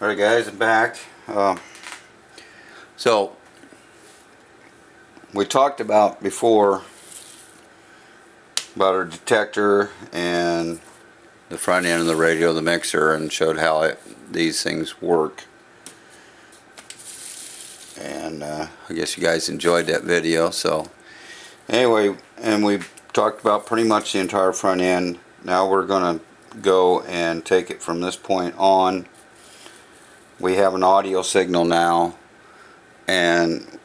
Alright guys, I'm back. So we talked about before about our detector and the front end of the radio, the mixer, and showed how these things work. And I guess you guys enjoyed that video. So anyway, and we talked about pretty much the entire front end. Now we're going to go and take it from this point on. We have an audio signal now, and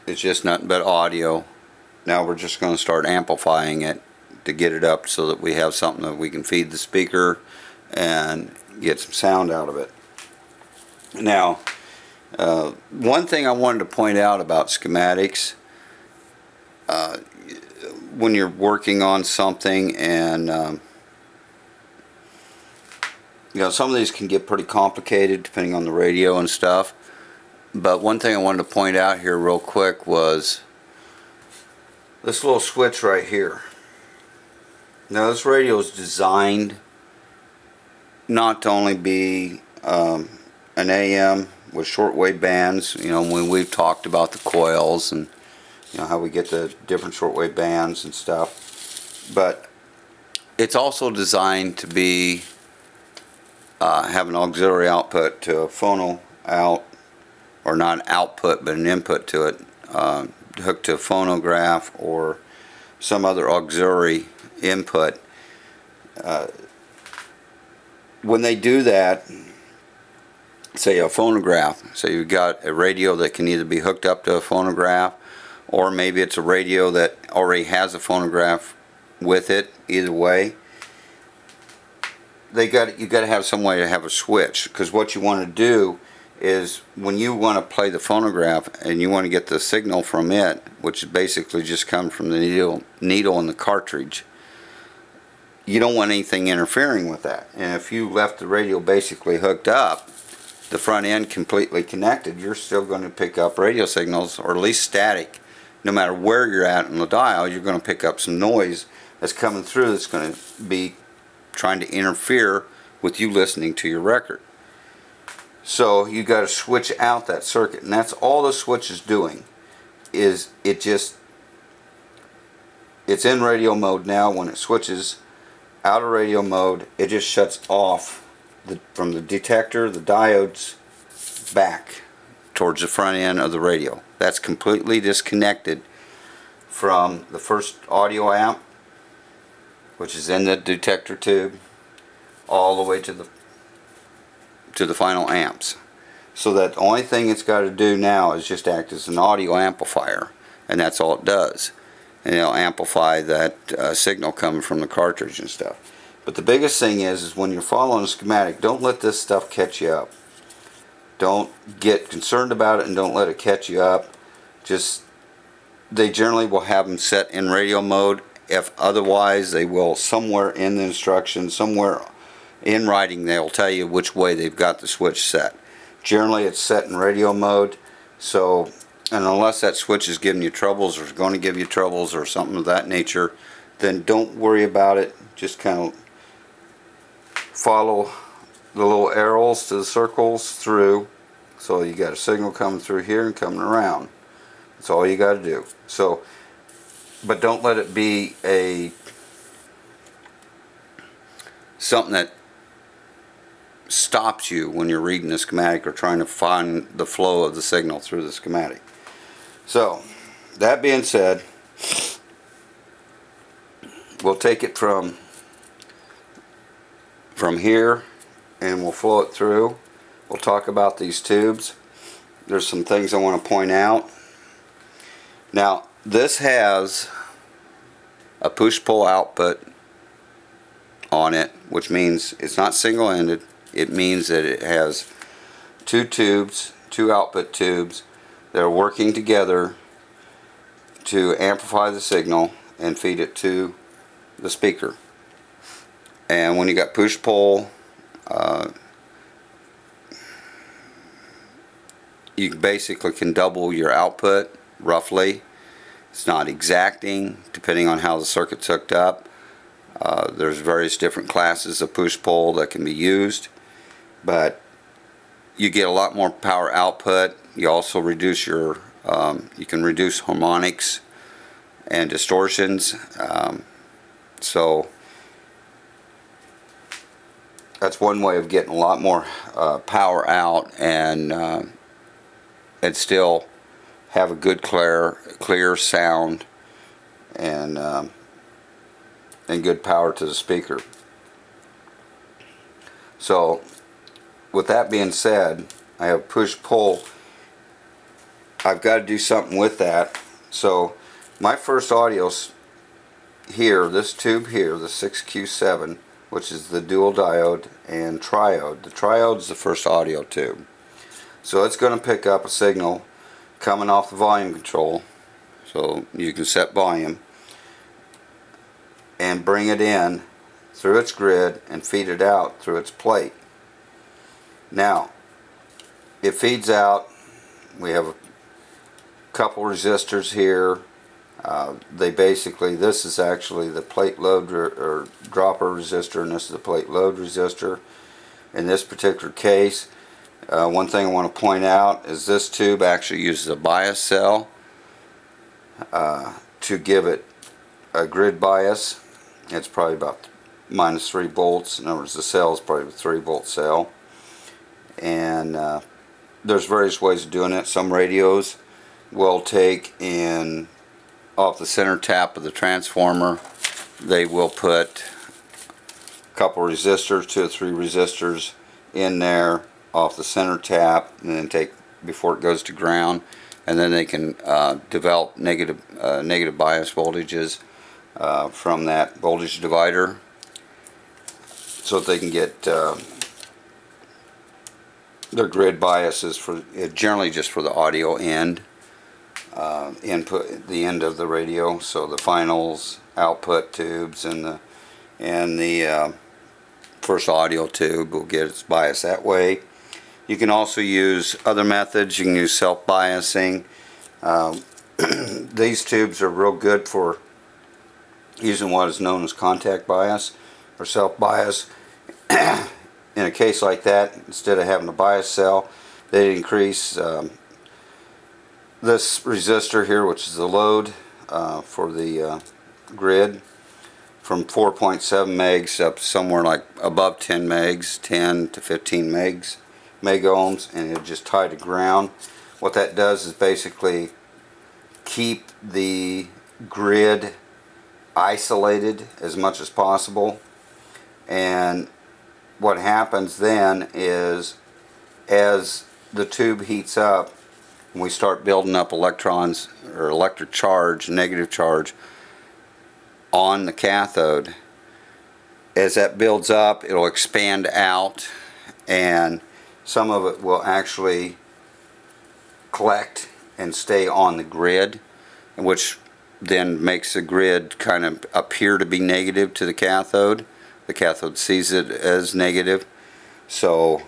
it's just nothing but audio. Now we're just going to start amplifying it to get it up so that we have something that we can feed the speaker and get some sound out of it. Now, one thing I wanted to point out about schematics, when you're working on something, and you know, some of these can get pretty complicated depending on the radio and stuff. But one thing I wanted to point out here real quick was this little switch right here. Now this radio is designed not to only be an AM with shortwave bands. You know, when we've talked about the coils and you know how we get the different shortwave bands and stuff, but it's also designed to be have an auxiliary output to a phono out, or not an output but an input to it, hooked to a phonograph or some other auxiliary input. When they do that, say a phonograph, so you've got a radio that can either be hooked up to a phonograph, or maybe it's a radio that already has a phonograph with it. Either way, you got to have some way to have a switch, because what you want to do is when you want to play the phonograph and you want to get the signal from it, which basically just comes from the needle in the cartridge, you don't want anything interfering with that. And if you left the radio basically hooked up, the front end completely connected, you're still going to pick up radio signals, or at least static. No matter where you're at in the dial, you're going to pick up some noise that's coming through that's going to be trying to interfere with you listening to your record. So you got to switch out that circuit, and that's all the switch is doing. Is it's in radio mode now. When it switches out of radio mode, it just shuts off from the detector, the diodes, back towards the front end of the radio. That's completely disconnected from the first audio amp, which is in the detector tube, all the way to the final amps. So that the only thing it's got to do now is just act as an audio amplifier, and that's all it does. And it'll amplify that signal coming from the cartridge and stuff. But the biggest thing is when you're following a schematic, don't let this stuff catch you up. Don't get concerned about it, and don't let it catch you up. Just, they generally will have them set in radio mode. If otherwise, they will, somewhere in the instructions, somewhere in writing, they'll tell you which way they've got the switch set. Generally it's set in radio mode, so, and unless that switch is giving you troubles, or is going to give you troubles, or something of that nature, then don't worry about it. Just kind of follow the little arrows to the circles through. So you got a signal coming through here and coming around. That's all you got to do. So, but don't let it be something that stops you when you're reading the schematic or trying to find the flow of the signal through the schematic. So, that being said, we'll take it from here and we'll flow it through. We'll talk about these tubes. There's some things I want to point out. Now, this has a push-pull output on it, which means it's not single-ended. It means that it has two tubes, two output tubes that are working together to amplify the signal and feed it to the speaker. And when you got push-pull, you basically can double your output roughly. It's not exacting depending on how the circuit's hooked up. There's various different classes of push-pull that can be used, but you get a lot more power output. You also reduce your, you can reduce harmonics and distortions. So that's one way of getting a lot more power out and still have a good clear sound and good power to the speaker. So with that being said, I have push-pull. I've got to do something with that. So my first audio's here, this tube here, the 6Q7, which is the dual diode and triode. The triode is the first audio tube. So it's going to pick up a signal coming off the volume control, so you can set volume, and bring it in through its grid and feed it out through its plate. Now, it feeds out. We have a couple resistors here. This is actually the plate load or dropper resistor, and this is the plate load resistor. In this particular case, one thing I want to point out is this tube actually uses a bias cell to give it a grid bias. It's probably about -3 volts. In other words, the cell is probably a 3-volt cell. And there's various ways of doing it. Some radios will take in off the center tap of the transformer, they will put a couple resistors, 2 or 3 resistors in there off the center tap, and then take before it goes to ground, and then they can develop negative bias voltages from that voltage divider, so that they can get their grid biases for generally just for the audio end. Input, the end of the radio, so the finals, output tubes, and the first audio tube will get its bias that way. You can also use other methods. You can use self-biasing. These tubes are real good for using what is known as contact bias or self-bias. In a case like that, instead of having a bias cell, they increase this resistor here, which is the load for the grid, from 4.7 megs up somewhere like above 10 megs, 10 to 15 megohms, and it'll just tie to ground. What that does is basically keep the grid isolated as much as possible. And what happens then is, as the tube heats up, we start building up electrons or electric charge, negative charge on the cathode. As that builds up, it'll expand out, and some of it will actually collect and stay on the grid, which then makes the grid kind of appear to be negative to the cathode. The cathode sees it as negative, so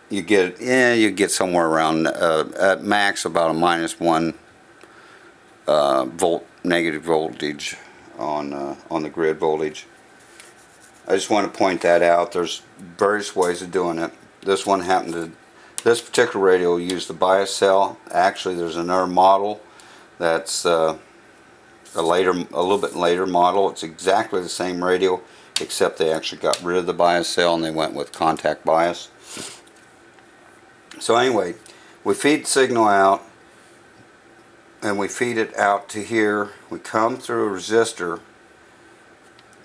you get somewhere around at max about a -1 volt negative voltage on the grid voltage. I just want to point that out. There's various ways of doing it. This one this particular radio will use the bias cell. Actually, there's another model that's a little bit later model. It's exactly the same radio, except they actually got rid of the bias cell and they went with contact bias. So anyway, we feed signal out, and we feed it out to here. We come through a resistor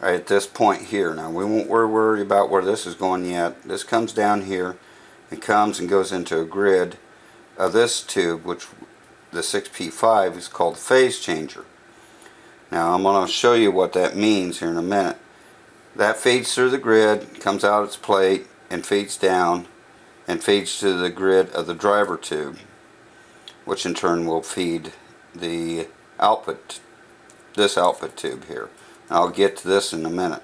right at this point here. Now we won't worry about where this is going yet. This comes down here and comes and goes into a grid of this tube, which the 6P5 is called phase changer. Now I'm going to show you what that means here in a minute. That feeds through the grid, comes out its plate, and feeds down and feeds to the grid of the driver tube, which in turn will feed the output, this output tube here. And I'll get to this in a minute.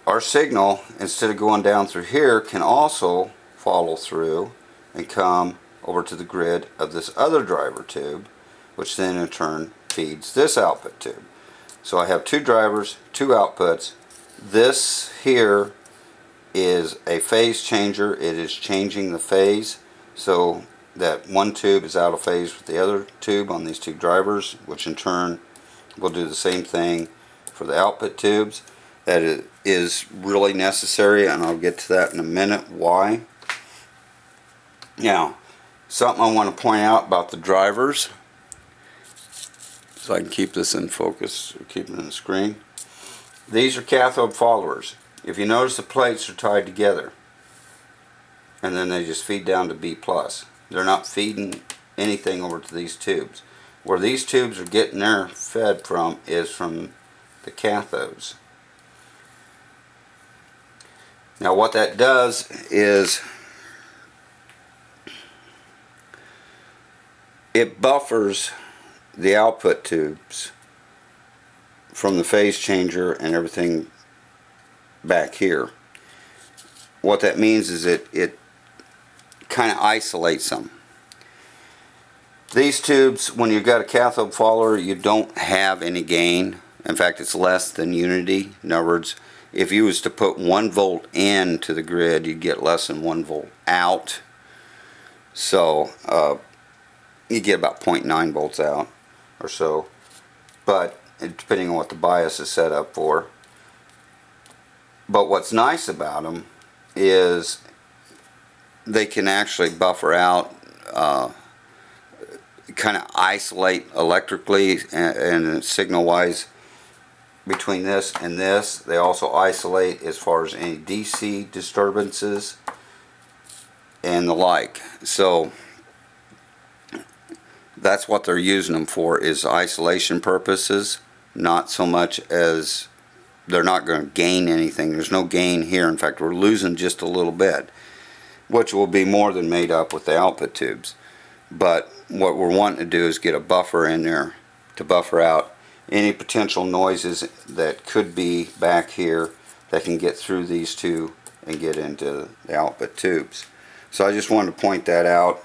Our signal, instead of going down through here, can also follow through and come over to the grid of this other driver tube, which then in turn feeds this output tube. So I have 2 drivers, 2 outputs. This here is a phase changer. It is changing the phase so that one tube is out of phase with the other tube on these two drivers, which in turn will do the same thing for the output tubes. That is really necessary, and I'll get to that in a minute why. Now, something I want to point out about the drivers, so I can keep this in focus, or keep it in the screen. These are cathode followers. If you notice, the plates are tied together, and then they just feed down to B+. They're not feeding anything over to these tubes. Where these tubes are getting their fed from is from the cathodes. Now what that does is it buffers the output tubes from the phase changer and everything back here. What that means is it kind of isolates them. These tubes, when you've got a cathode follower, you don't have any gain. In fact, it's less than unity. In other words, if you was to put 1 volt into the grid, you'd get less than 1 volt out. So you get about 0.9 volts out or so, but depending on what the bias is set up for. But what's nice about them is they can actually buffer out, kind of isolate electrically and signal wise between this and this. They also isolate as far as any DC disturbances and the like. So that's what they're using them for, is isolation purposes, not so much as they're not going to gain anything. There's no gain here. In fact, we're losing just a little bit, which will be more than made up with the output tubes. But what we're wanting to do is get a buffer in there to buffer out any potential noises that could be back here that can get through these two and get into the output tubes. So I just wanted to point that out.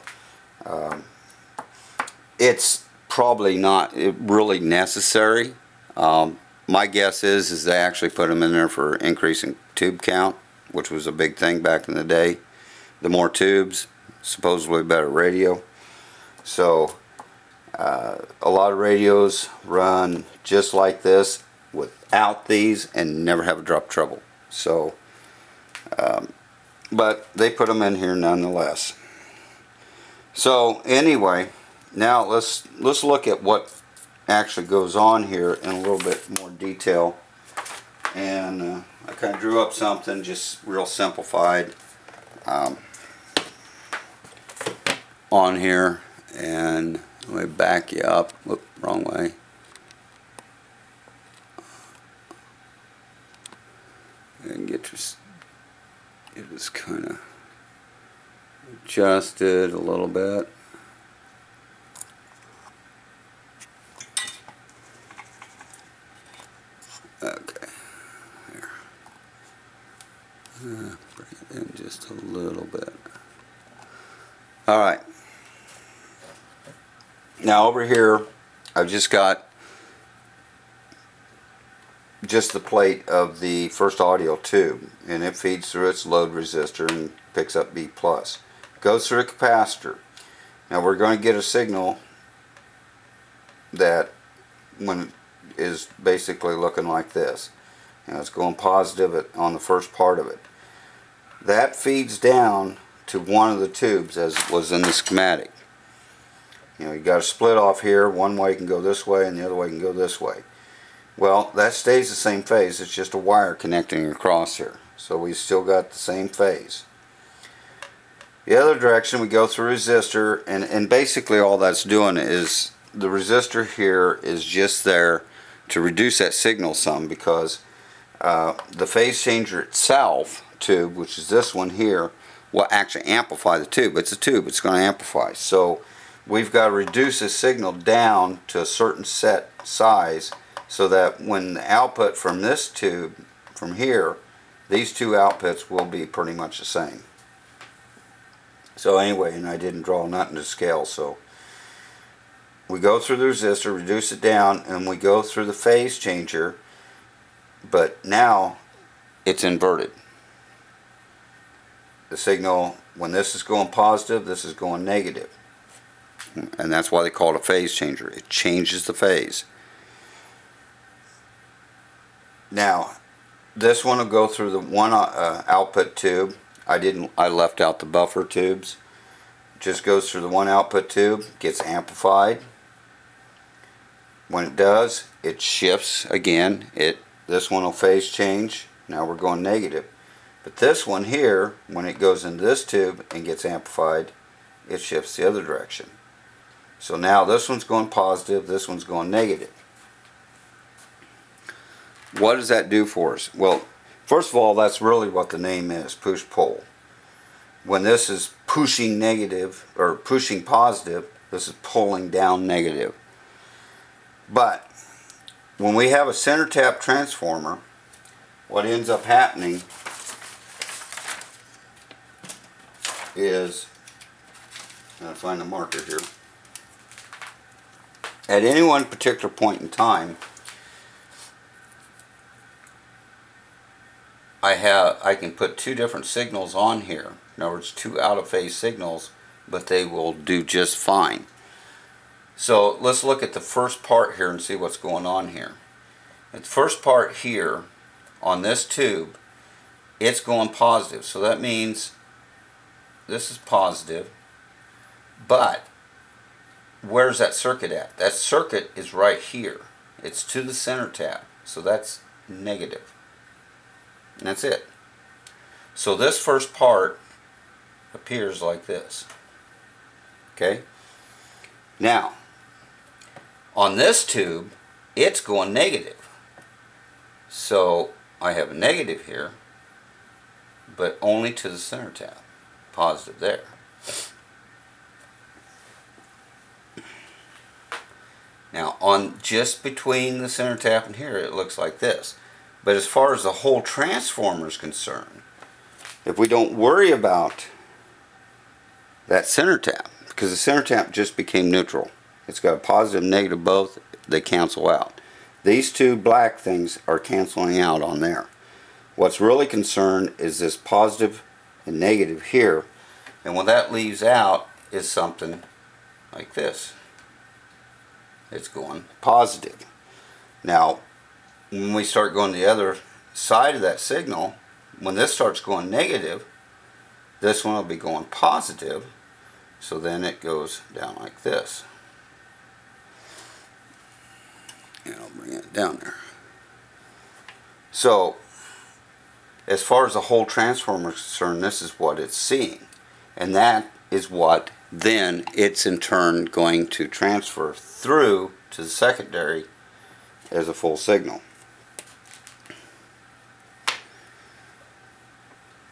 It's probably not really necessary. My guess is they actually put them in there for increasing tube count, which was a big thing back in the day. The more tubes, supposedly better radio. So a lot of radios run just like this without these and never have a drop trouble. So but they put them in here nonetheless. So anyway, now let's look at what actually goes on here in a little bit more detail. And I kind of drew up something just real simplified on here. And let me back you up. Whoop, wrong way. And get this kind of adjusted a little bit. Okay, there. Bring it in just a little bit. All right. Now over here, I've just got just the plate of the first audio tube, and it feeds through its load resistor and picks up B+. Goes through a capacitor. Now we're going to get a signal that when is basically looking like this. You know, it's going positive on the first part of it. That feeds down to one of the tubes as was in the schematic. You know, you got a split off here. One way can go this way and the other way can go this way. Well, that stays the same phase. It's just a wire connecting across here. So we still got the same phase. The other direction, we go through resistor, and basically all that's doing is the resistor here is just there to reduce that signal some, because the phase changer itself tube, which is this one here, will actually amplify the tube. It's a tube, it's going to amplify. So we've got to reduce the signal down to a certain set size so that when the output from this tube, from here, these two outputs will be pretty much the same. So anyway, and I didn't draw nothing to scale, so we go through the resistor, reduce it down, and we go through the phase changer, but now it's inverted. the signal, when this is going positive, this is going negative. And that's why they call it a phase changer. It changes the phase. Now, this one will go through the one output tube. I left out the buffer tubes. Just goes through the one output tube, gets amplified. When it does, it shifts again. This one will phase change. Now we're going negative. But this one here, when it goes into this tube and gets amplified, it shifts the other direction. So now this one's going positive, this one's going negative. What does that do for us? Well, first of all, that's really what the name is, push-pull. When this is pushing negative, or pushing positive, this is pulling down negative. But when we have a center tap transformer, what ends up happening is, I'm going to find the marker here. At any one particular point in time, I can put two different signals on here. In other words, two out of phase signals, but they will do just fine. So let's look at the first part here and see what's going on here. The first part here on this tube, it's going positive. So that means this is positive, but where's that circuit at? That circuit is right here. It's to the center tap, so that's negative. And that's it. So this first part appears like this. Okay? Now, on this tube, it's going negative. So I have a negative here, but only to the center tap. Positive there. Now, on just between the center tap and here, it looks like this. But as far as the whole transformer is concerned, if we don't worry about that center tap, because the center tap just became neutral. It's got a positive and negative both. They cancel out. These two black things are canceling out on there. What's really concerned is this positive and negative here. And what that leaves out is something like this. It's going positive. Now, when we start going to the other side of that signal, when this starts going negative, this one will be going positive. So then it goes down like this. And I'll bring it down there. So, as far as the whole transformer is concerned, this is what it's seeing. And that is what then it's in turn going to transfer through to the secondary as a full signal.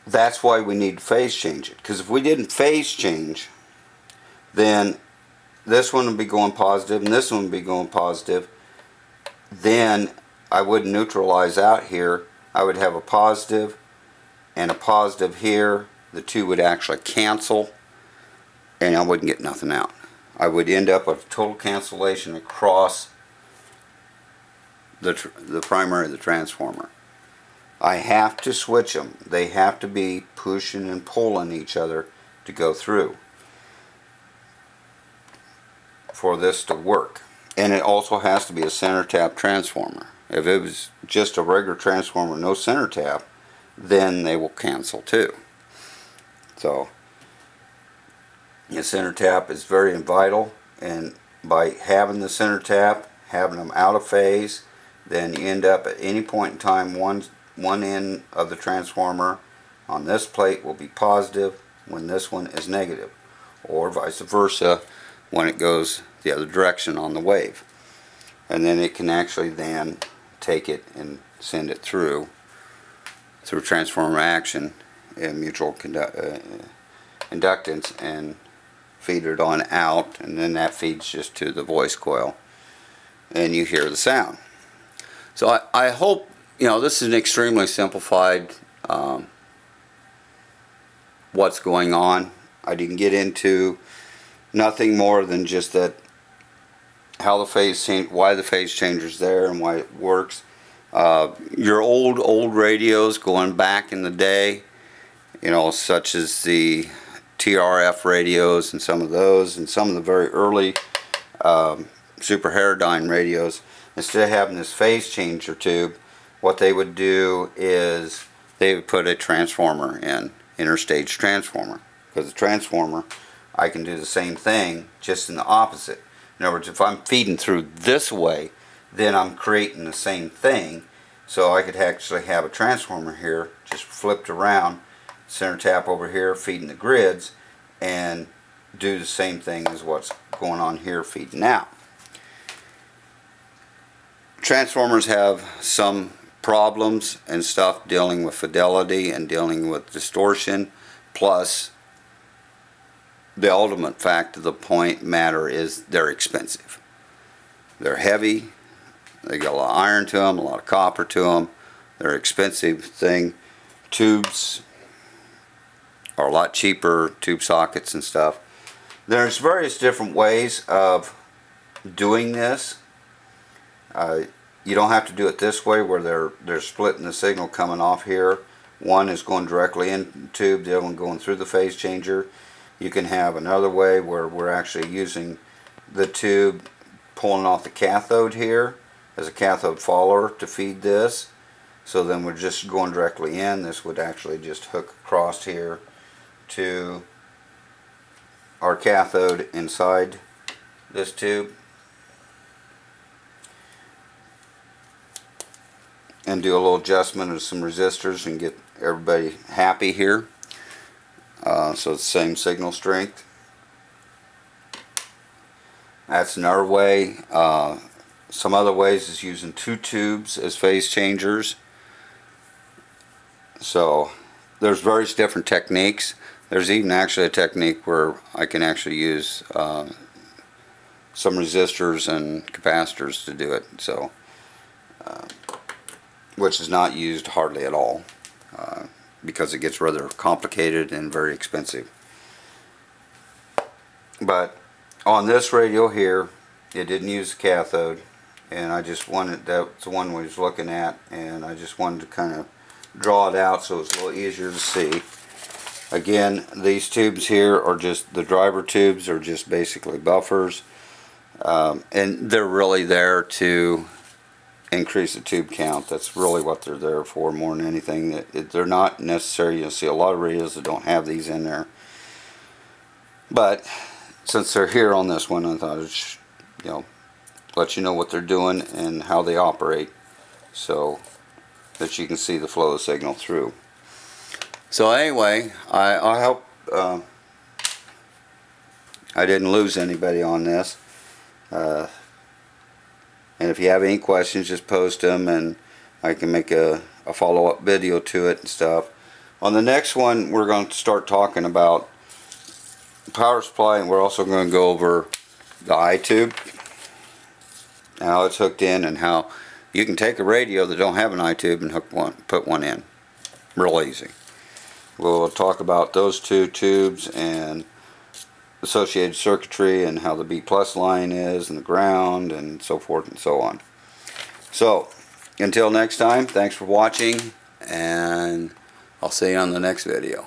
That's why we need to phase change it. Because if we didn't phase change, then this one would be going positive and this one would be going positive. Then I wouldn't neutralize out here. I would have a positive and a positive here. The two would actually cancel and I wouldn't get nothing out. I would end up with total cancellation across the primary of the transformer. I have to switch them. They have to be pushing and pulling each other to go through for this to work. And it also has to be a center tap transformer. If it was just a regular transformer, no center tap, then they will cancel too. So the center tap is very vital, and by having the center tap, having them out of phase, then you end up at any point in time, one end of the transformer on this plate will be positive when this one is negative, or vice versa when it goes the other direction on the wave. And then it can actually then take it and send it through transformer action and mutual inductance and feed it on out, and then that feeds just to the voice coil and you hear the sound. So I hope, you know, this is an extremely simplified what's going on. I didn't get into nothing more than just that, how the phase change, why the phase changer's there and why it works. Your old radios going back in the day, you know, such as the TRF radios and some of those, and some of the very early super heterodyne radios. Instead of having this phase changer tube, what they would do is they would put a transformer in, interstage transformer, because the transformer, I can do the same thing just in the opposite. In other words, if I'm feeding through this way, then I'm creating the same thing. So I could actually have a transformer here just flipped around, center tap over here feeding the grids, and do the same thing as what's going on here feeding out. Transformers have some problems and stuff dealing with fidelity and dealing with distortion, plus the ultimate fact of the point matter is they're expensive. They're heavy, they got a lot of iron to them, a lot of copper to them, they're an expensive thing. Tubes are a lot cheaper, tube sockets and stuff. There's various different ways of doing this. You don't have to do it this way where they're splitting the signal coming off here. One is going directly in the tube, the other one going through the phase changer. You can have another way where we're actually using the tube pulling off the cathode here as a cathode follower to feed this. So then we're just going directly in. This would actually just hook across here to our cathode inside this tube, and do a little adjustment of some resistors and get everybody happy here. So it's the same signal strength. That's another way. Some other ways is using two tubes as phase changers. So there's various different techniques. There's even actually a technique where I can actually use some resistors and capacitors to do it. So which is not used hardly at all because it gets rather complicated and very expensive. But on this radio here, it didn't use the cathode, and I just wanted, that's the one we was looking at, and I just wanted to kind of draw it out so it's a little easier to see. Again, these tubes here are just, the driver tubes are just basically buffers, and they're really there to increase the tube count. That's really what they're there for more than anything. They're not necessary. You'll see a lot of radios that don't have these in there, but since they're here on this one, I thought I'd let you know what they're doing and how they operate, so that you can see the flow of signal through. So anyway, I hope I didn't lose anybody on this. And if you have any questions, just post them and I can make a follow-up video to it and stuff. On the next one, we're going to start talking about power supply, and we're also going to go over the I-tube, how it's hooked in, and how you can take a radio that don't have an I-tube and put one in. Real easy. We'll talk about those two tubes and associated circuitry and how the B+ line is and the ground and so forth and so on. So until next time, thanks for watching, and I'll see you on the next video.